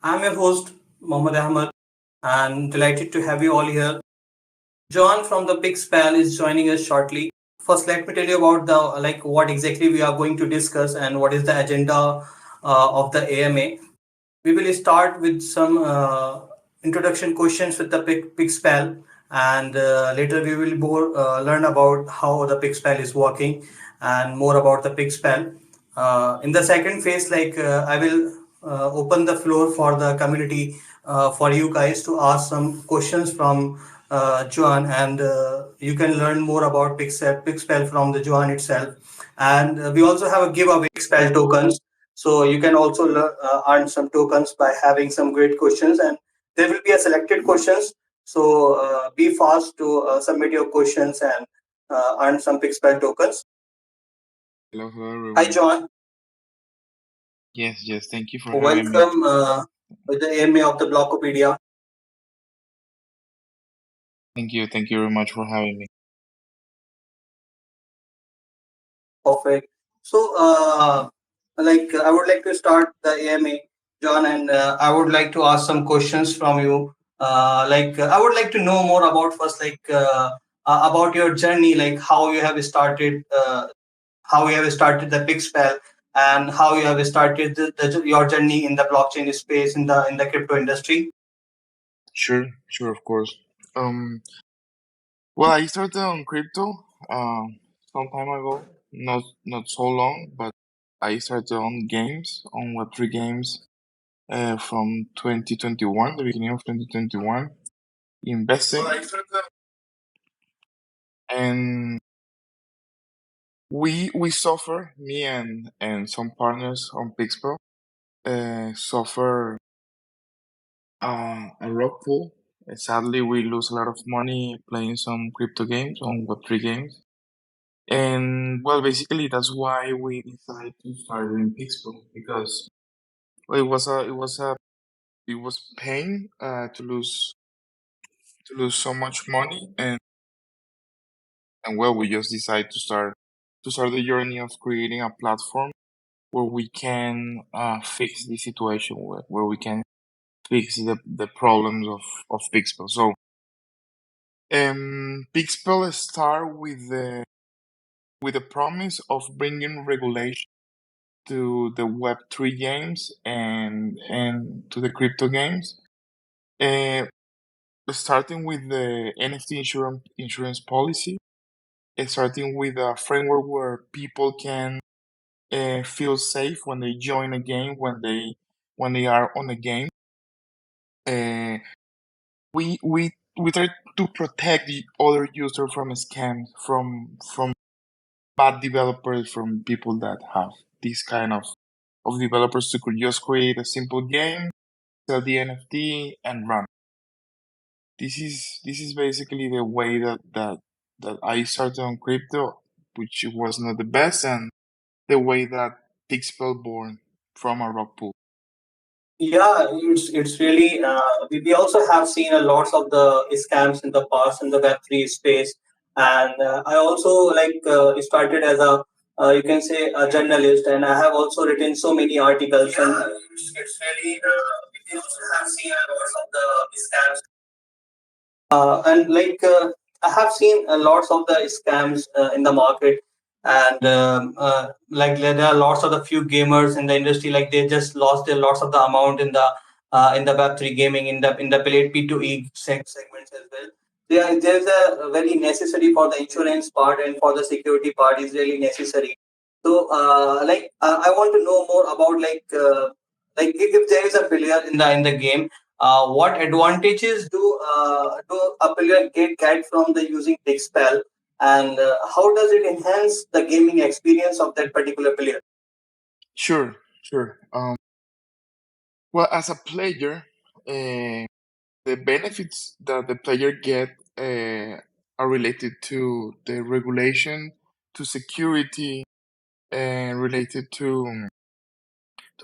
I'm your host, Mohammed Ahmed, and delighted to have you all here. John from the Pixpel is joining us shortly. First, let me tell you about the what exactly we are going to discuss and what is the agenda of the AMA. We will start with some introduction questions with the Pixpel, and later we will learn about how the Pixpel is working and more about the Pixpel. In the second phase, I will open the floor for the community for you guys to ask some questions from Joan, and you can learn more about Pixpel from the Joan itself. And we also have a giveaway Pixpel tokens, so you can also earn some tokens by having some great questions, and there will be a selected questions. So be fast to submit your questions and earn some Pixpel tokens. Hello, Hi, everyone. John. Yes, thank you for having me. Welcome with the AMA of the Blockopedia. Thank you very much for having me. Perfect. So, I would like to start the AMA, John, and I would like to ask some questions from you. I would like to know more about first, about your journey, like how you have started the Pixpel, and how you have started your journey in the blockchain space in the crypto industry. Sure, of course. Um, well, I started on crypto some time ago. Not so long, but I started on games, on Web3 games, from 2021, the beginning of 2021, investing, and we suffer, me and some partners on Pixpel, suffer a rock pool. Sadly, we lose a lot of money playing some crypto games on Web3 games. And well, basically, that's why we decided to start doing Pixpel because well, it was pain to lose so much money, and well, we just decided to start the journey of creating a platform where we can fix the situation, where we can fix the problems of Pixpel. So Pixpel start with the promise of bringing regulation to the Web3 games and to the crypto games. Uh, Starting with the NFT insurance policy, starting with a framework where people can feel safe when they join a game, when they are on a game. Uh, we try to protect the other user from scams, from bad developers, from people that have this kind of developers who could just create a simple game, sell the NFT, and run. This is basically the way that I started on crypto, which was not the best, and the way that Pixpel born from a rock pool. Yeah, it's really. We also have seen a lots of the scams in the past in the Web3 space, and I also started as a you can say a journalist, and I have also written so many articles. And it's really. We also have seen a lots of the scams and I have seen lots of the scams in the market, and there are lots of the few gamers in the industry, like they just lost their lots of the amount in the Web3 gaming in the P2E segments as well. There's a very necessary for the insurance part and for the security part is really necessary. So I want to know more about if there is a player in the game, what advantages do a player get from the using Pixpel, and how does it enhance the gaming experience of that particular player? Sure. Well, as a player, uh, the benefits that the player get are related to the regulation, to security, and related to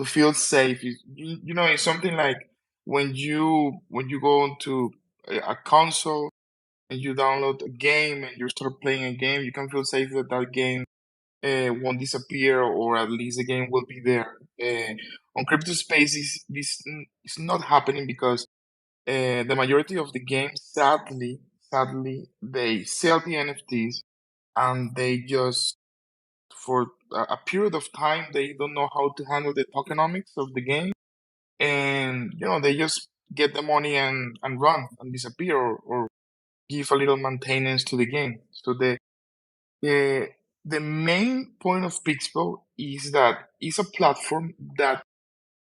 feel safe. You know, it's something like when you go into a console and you download a game and you start playing a game, you can feel safe that that game won't disappear, or at least the game will be there. On crypto spaces, this is not happening because the majority of the games, sadly, they sell the NFTs and they just for a period of time they don't know how to handle the tokenomics of the game, and they just get the money and run and disappear, or give a little maintenance to the game. So the the main point of Pixpel is that it's a platform that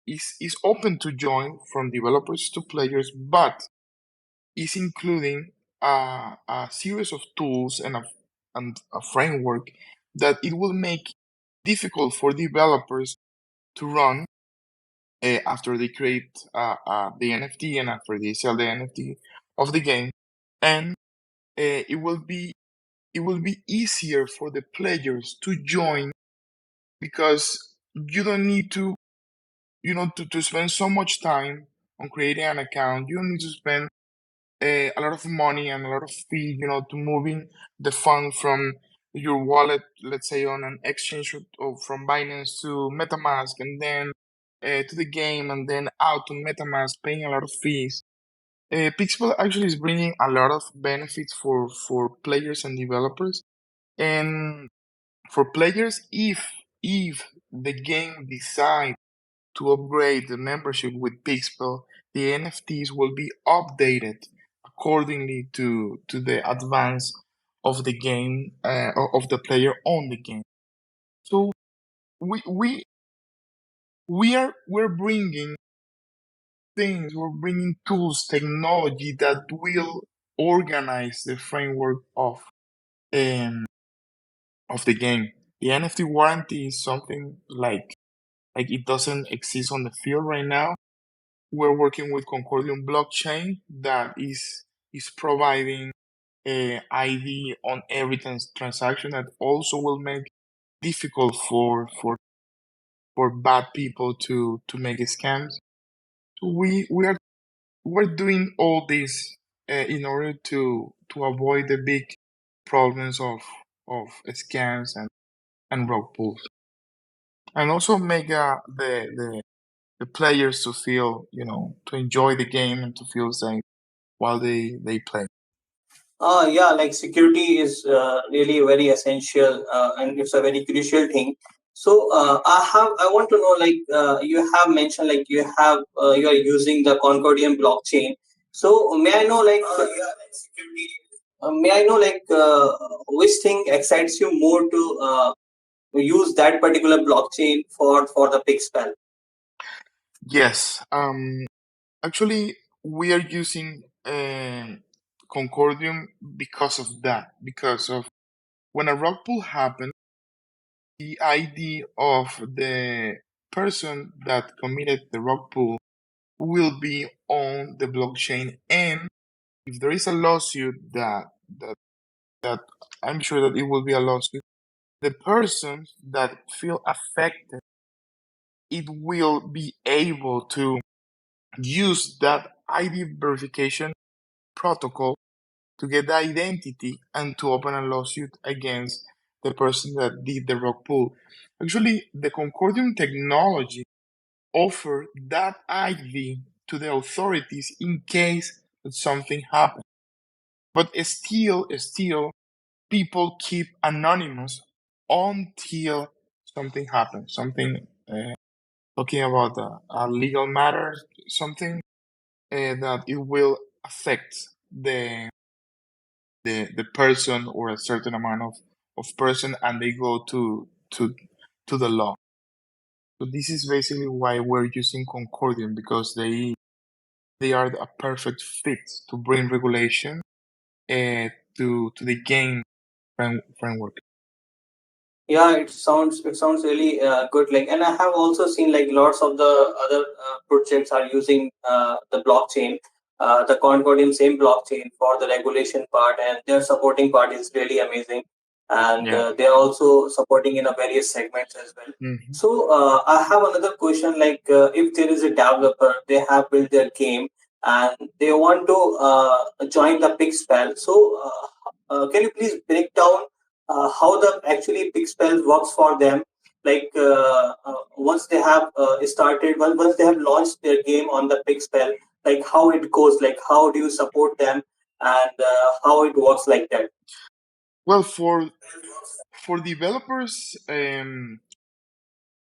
is open to join from developers to players, but is including a series of tools and a framework that it will make difficult for developers to run after they create the NFT and after they sell the NFT of the game, and it will be easier for the players to join because you don't need to spend so much time on creating an account. You don't need to spend a lot of money and a lot of fee, to moving the fund from your wallet, let's say on an exchange or from Binance to MetaMask, and then to the game, and then out to MetaMask, paying a lot of fees. Pixpel actually is bringing a lot of benefits for players and developers, and for players, if the game decides to upgrade the membership with Pixpel, the NFTs will be updated accordingly to the advance of the game, of the player on the game. So we we we're bringing things, we're bringing tools, technology that will organize the framework um of the game. The NFT warranty is something like it doesn't exist on the field right now. We're working with Concordium blockchain that is providing a ID on every transaction that also will make difficult for bad people to make scams. So we're doing all this in order to avoid the big problems of scams and rug pulls, and also make the players to feel, to enjoy the game and to feel safe while they play. Yeah, like security is really very essential, and it's a very crucial thing. So I want to know, like you have mentioned, like you are using the Concordium blockchain. So may I know, like may I know, like which thing excites you more to use that particular blockchain for the Pixpel? Yes. Actually, we are using Concordium because of that. Because of when a rug pull happens, the ID of the person that committed the rug pull will be on the blockchain, and if there is a lawsuit that that I'm sure that it will be a lawsuit, the persons that feel affected, it will be able to use that ID verification protocol to get the identity and to open a lawsuit against the person that did the rug pull. Actually, the Concordium technology offer that ID to the authorities in case that something happens. But still, people keep anonymous until something happens. Something talking about a legal matter, something that it will affect the person or a certain amount of person, and they go to the law. So this is basically why we're using Concordium, because they are a perfect fit to bring regulation to the game framework. Yeah, it sounds really good. Like, and I have also seen like lots of the other projects are using the blockchain, the Concordium same blockchain for the regulation part, and their supporting part is really amazing. And Yeah. they are also supporting in a various segments as well. Hmm. So I have another question. Like, if there is a developer, they have built their game and they want to join the Pixpel. So can you please break down how the actually Pixpel works for them. Like once they have started, once they have launched their game on the Pixpel, like how it goes, like how do you support them, and how it works like that. Well, for developers,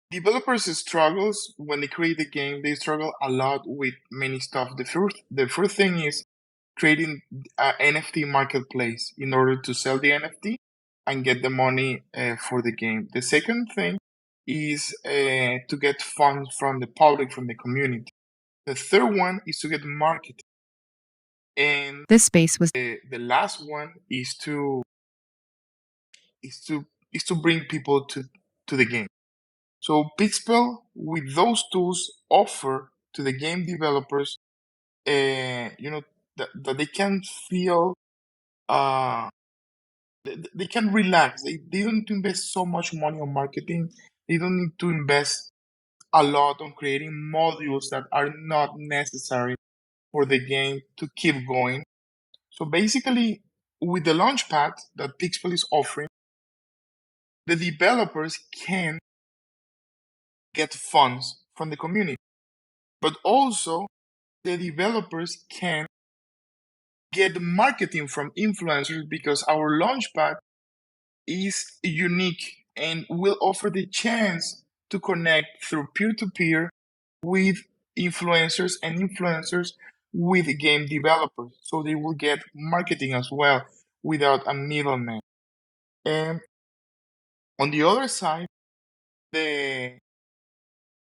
developers struggles when they create the game. They struggle a lot with many stuff. The first thing is creating an NFT marketplace in order to sell the NFT and get the money for the game. The second thing is to get funds from the public, from the community. The third one is to get marketing, and the last one is to bring people to the game. So Pixpel, with those tools, offer to the game developers, that they can feel, uh, they can relax. They don't need to invest so much money on marketing. They don't need to invest a lot on creating modules that are not necessary for the game to keep going. So basically, with the launchpad that Pixpel is offering, the developers can get funds from the community, but also the developers can get marketing from influencers because our launchpad is unique and will offer the chance to connect through peer-to-peer with influencers and influencers with game developers. So they will get marketing as well without a middleman. And on the other side, the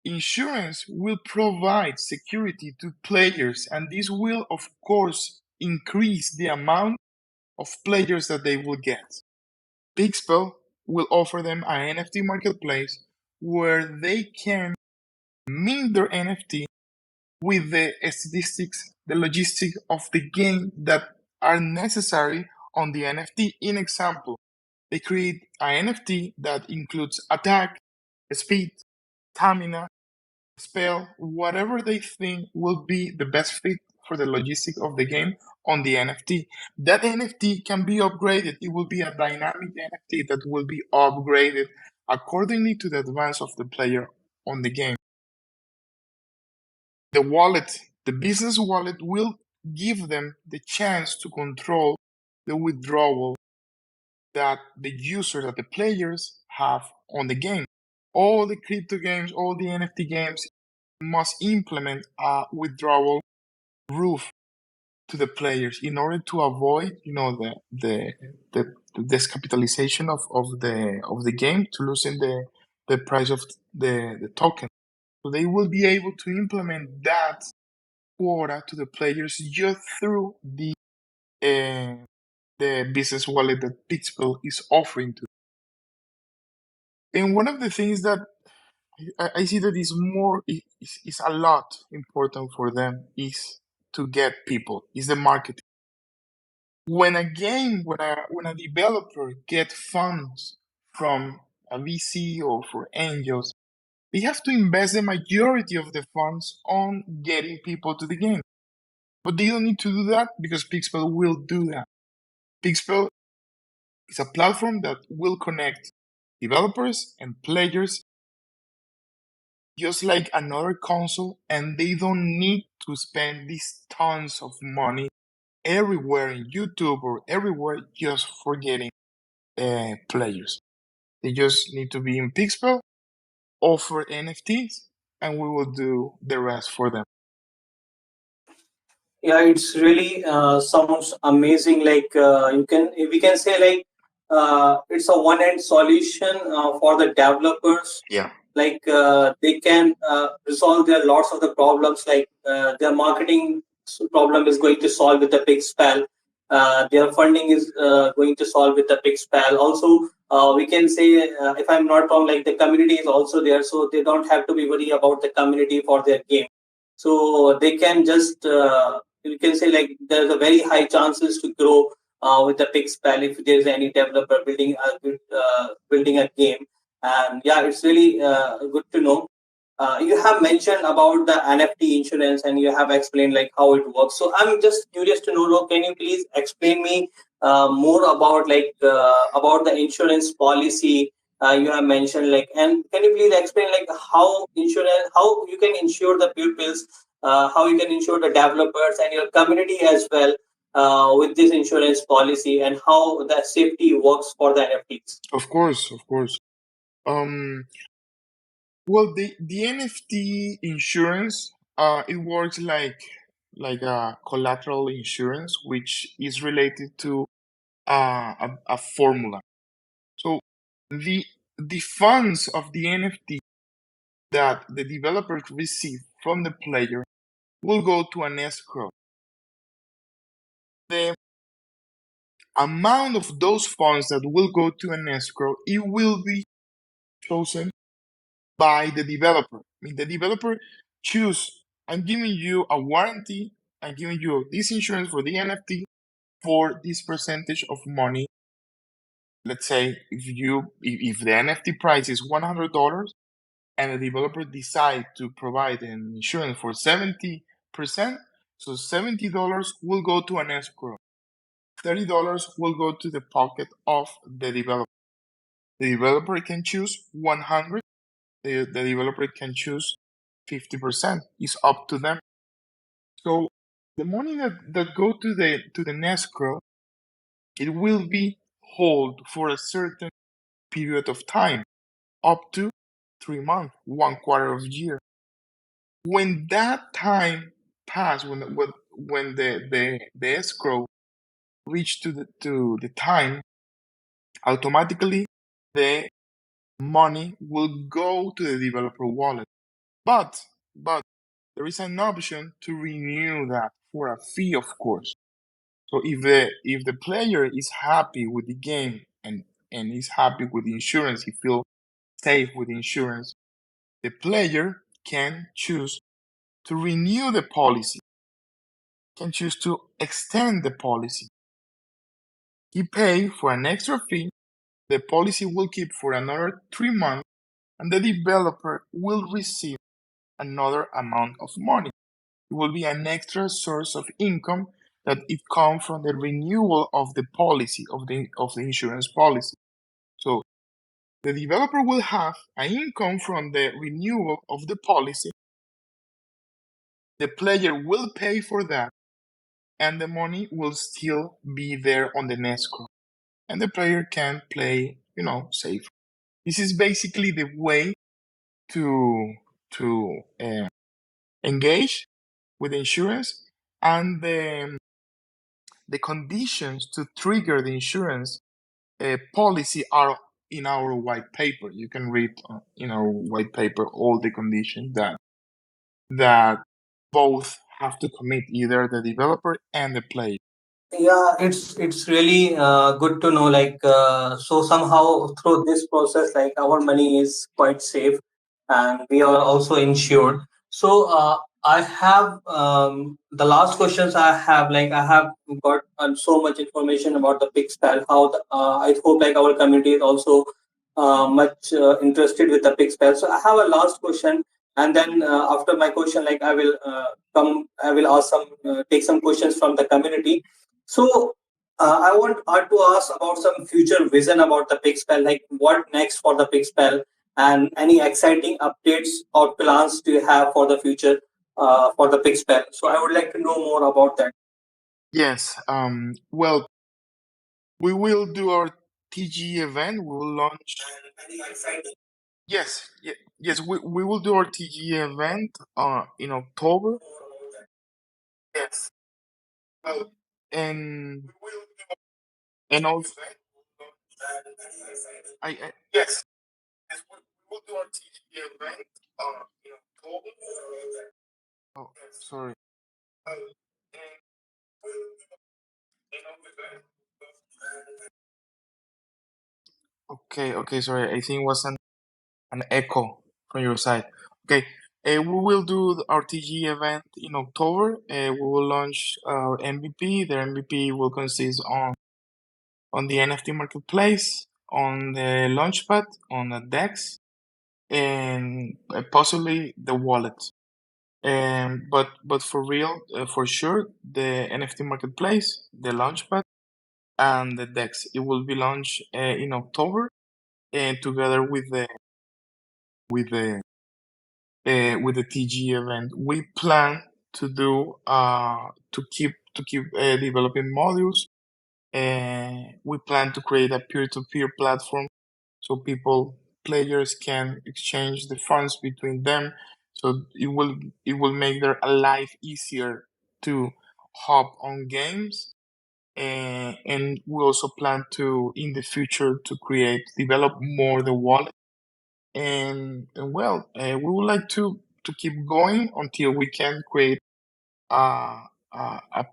insurance will provide security to players, and this will, of course, increase the amount of players that they will get. Pixpel will offer them an NFT marketplace where they can mint their NFT with the statistics, the logistics of the game that are necessary on the NFT. In example, they create an NFT that includes attack, speed, stamina, spell, whatever they think will be the best fit for the logistics of the game on the NFT. That NFT can be upgraded. It will be a dynamic NFT that will be upgraded accordingly to the advance of the player on the game. The wallet, the business wallet, will give them the chance to control the withdrawal that the user, that the players have on the game. All the crypto games, all the NFT games must implement a withdrawal roof to the players in order to avoid, the descapitalization of the game, to losing the price of the token. So they will be able to implement that quota to the players just through the business wallet that Pixpel is offering to. And one of the things that I see that is a lot important for them is to get people, is the marketing. When a developer get funds from a VC or for angels, they have to invest the majority of the funds on getting people to the game. But they don't need to do that because Pixpel will do that. Pixpel is a platform that will connect developers and players just like another console, and they don't need to spend these tons of money everywhere in YouTube or everywhere just for getting players. They just need to be in Pixpel, offer NFTs, and we will do the rest for them. Yeah, it's really sounds amazing. Like we can say like it's a one end solution for the developers. Yeah. Like they can resolve their lots of the problems. Like their marketing problem is going to solve with the Pixpel. Their funding is going to solve with the Pixpel. Also, we can say, if I'm not wrong, like the community is also there, so they don't have to be worried about the community for their game. So they can just you can say like there's a very high chances to grow with the Pixpel if there's any developer building a game. And yeah, it's really good to know. You have mentioned about the NFT insurance and you have explained like how it works. So I'm just curious to know, can you please explain me more about the insurance policy you have mentioned, and can you please explain how you can insure the pupils, how you can insure the developers and your community as well with this insurance policy, and how the safety works for the NFTs? Of course, of course. Um, well, the NFT insurance, it works like a collateral insurance, which is related to a formula. So the the funds of the NFT that the developers receive from the player will go to an escrow. The amount of those funds that will go to an escrow, it will be chosen by the developer. I mean, the developer choose, I'm giving you a warranty, I'm giving you this insurance for the NFT for this percentage of money. Let's say if the NFT price is $100 and the developer decide to provide an insurance for 70%, so $70 will go to an escrow. $30 will go to the pocket of the developer. The developer can choose 100. The developer can choose 50%. It's up to them. So the money that go to the escrow, it will be hold for a certain period of time, up to 3 months, 1/4 of a year. When that time pass, when the escrow reach to the time, automatically the money will go to the developer wallet. But there is an option to renew that for a fee, of course. So if the player is happy with the game and is happy with the insurance, he feels safe with the insurance, the player can choose to renew the policy, can choose to extend the policy. He pay for an extra fee, the policy will keep for another 3 months, and the developer will receive another amount of money. It will be an extra source of income that it comes from the renewal of the policy of the insurance policy. So the developer will have an income from the renewal of the policy. The player will pay for that, and the money will still be there on the escrow, and the player can play, safe. This is basically the way to engage with insurance, and the conditions to trigger the insurance policy are in our white paper. You can read in our white paper all the conditions that both have to commit, either the developer and the player. Yeah, it's really good to know. So somehow through this process, our money is quite safe, and we are also insured. So I have the last questions I have. I have got so much information about the Pixpel. I hope our community is also much interested with the Pixpel. So I have a last question, and then after my question, I will ask take some questions from the community. So I want to ask about some future vision about the Pixpel, like what next for the Pixpel, and any exciting updates or plans do you have for the future for the Pixpel? So I would like to know more about that. Yes. Well, we will do our TG event. We will launch. Any exciting? Yes. Yes. We will do our TG event in October. Yes. Well, and and also I yes. Yes, we will do our TG event in October. Oh, sorry. And, okay, sorry. I think it was an echo from your side. Okay, we will do our TG event in October. We will launch our MVP. The MVP will consist on the NFT marketplace, on the launchpad, on the DEX, and possibly the wallet. But for real, for sure, the NFT marketplace, the launchpad, and the DEX. It will be launched in October, and together with the with the TG event, we plan to do to keep developing modules. We plan to create a peer-to-peer platform so players can exchange the funds between them. So it will make their life easier to hop on games. And we also plan to in the future to develop more the wallet. And well, we would like to keep going until we can create a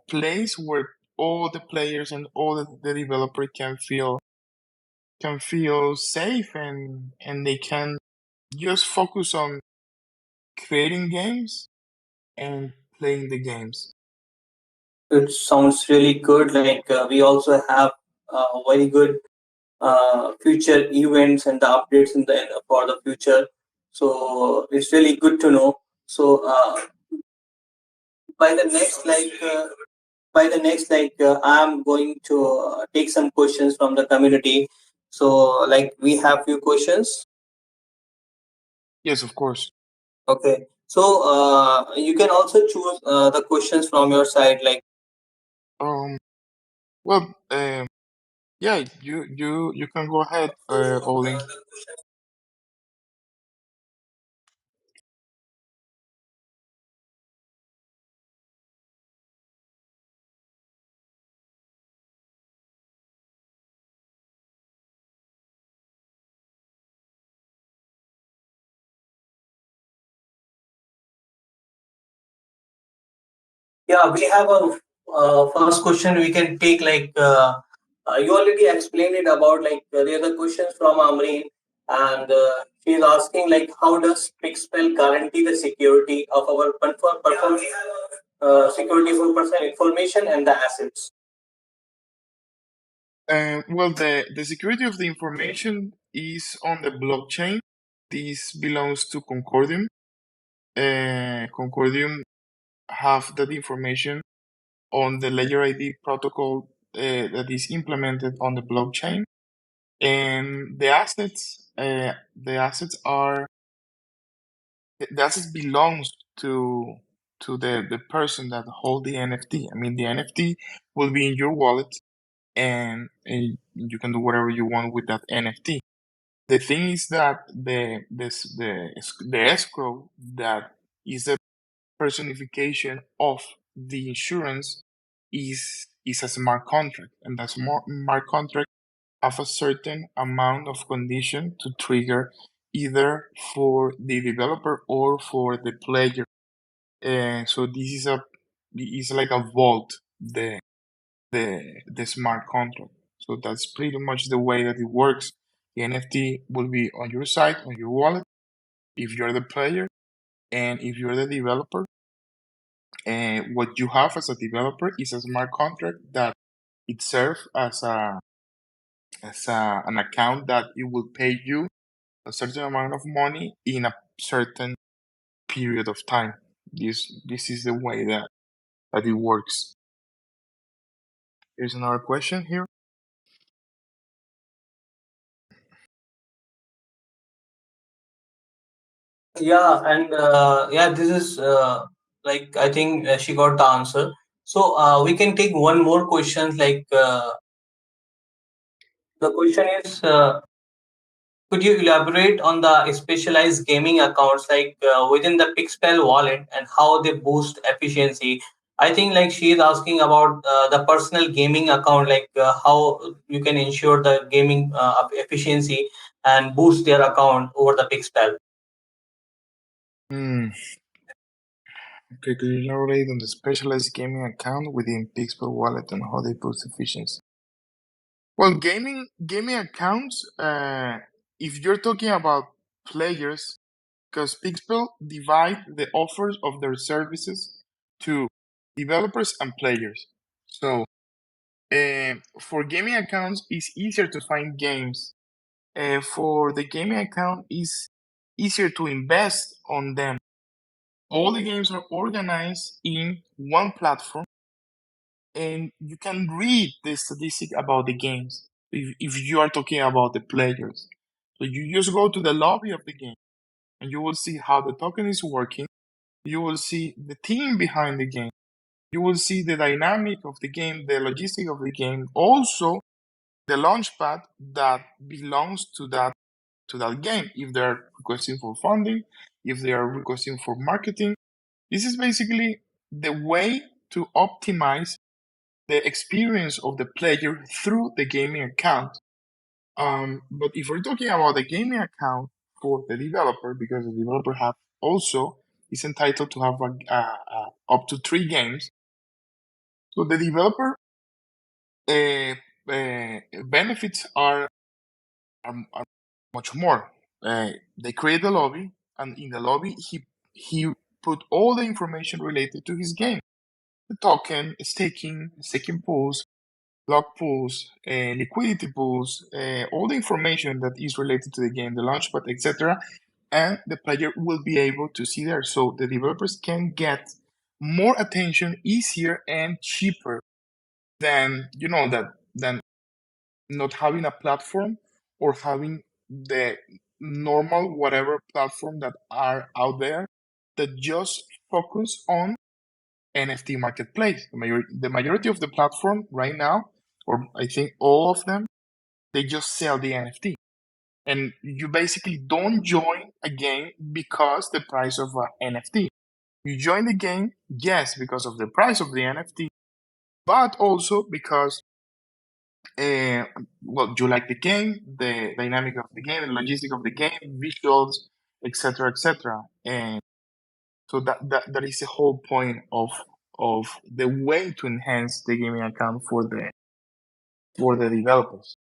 place where all the players and all the developer can feel safe, and they can just focus on creating games and playing the games. It sounds really good. Like we also have very good future events and the updates in the for the future. So it's really good to know. So by the next like by the next I'm going to take some questions from the community. So like we have few questions. Yes, of course. Okay. So you can also choose the questions from your side. Like Um. Well. Yeah. You can go ahead, Olin. yeah, we have a first question we can take. Like you already explained it about like the other questions from Amreen, and she's asking like how does Pixpel guarantee the security of our security for personal information and the assets? Well, the security of the information is on the blockchain. This belongs to Concordium. Concordium have that information on the Ledger ID protocol that is implemented on the blockchain, and the assets belongs to the person that hold the NFT. I mean, the NFT will be in your wallet, and you can do whatever you want with that NFT. The thing is that the escrow that is the personification of the insurance is a smart contract, and that smart contract have a certain amount of condition to trigger either for the developer or for the player. And so this is like a vault, the smart contract. So that's pretty much the way that it works. The NFT will be on your side, on your wallet, if you're the player, and if you're the developer. And what you have as a developer is a smart contract that it serves an account that it will pay you a certain amount of money in a certain period of time. This is the way that it works. Here's another question here. Yeah, and yeah, this is like I think she got the answer. So we can take one more question. Like the question is, could you elaborate on the specialized gaming accounts like within the Pixpel wallet and how they boost efficiency? I think like she is asking about the personal gaming account, like how you can ensure the gaming efficiency and boost their account over the Pixpel. Hmm. Okay, could you elaborate on the specialized gaming account within Pixpel Wallet and how they boost efficiency? Well, gaming accounts. If you're talking about players, because Pixpel divide the offers of their services to developers and players. So, for gaming accounts, it's easier to find games. For the gaming account, it's easier to invest on them. All the games are organized in one platform, and you can read the statistic about the games if you are talking about the players. So you just go to the lobby of the game and you will see how the token is working. You will see the team behind the game. You will see the dynamic of the game, the logistic of the game, also the launchpad that belongs to that game. If they're requesting for funding, if they are requesting for marketing, this is basically the way to optimize the experience of the player through the gaming account. But if we're talking about the gaming account for the developer, because the developer have also is entitled to have up to 3 games. So the developer uh, benefits are much more. They create the lobby, and in the lobby he put all the information related to his game: the token, staking pools, block pools, liquidity pools, all the information that is related to the game, the launchpad, etc. And the player will be able to see there. So the developers can get more attention easier and cheaper than than not having a platform or having the normal whatever platform that are out there that just focus on NFT marketplace. The majority of the platform right now, or I think all of them, they just sell the NFT. And you basically don't join a game because the price of an NFT. You join the game, yes, because of the price of the NFT, but also because well, you like the game, the dynamic of the game, the logistic of the game, visuals, etc., etc. And so that is the whole point of the way to enhance the gaming account for the developers.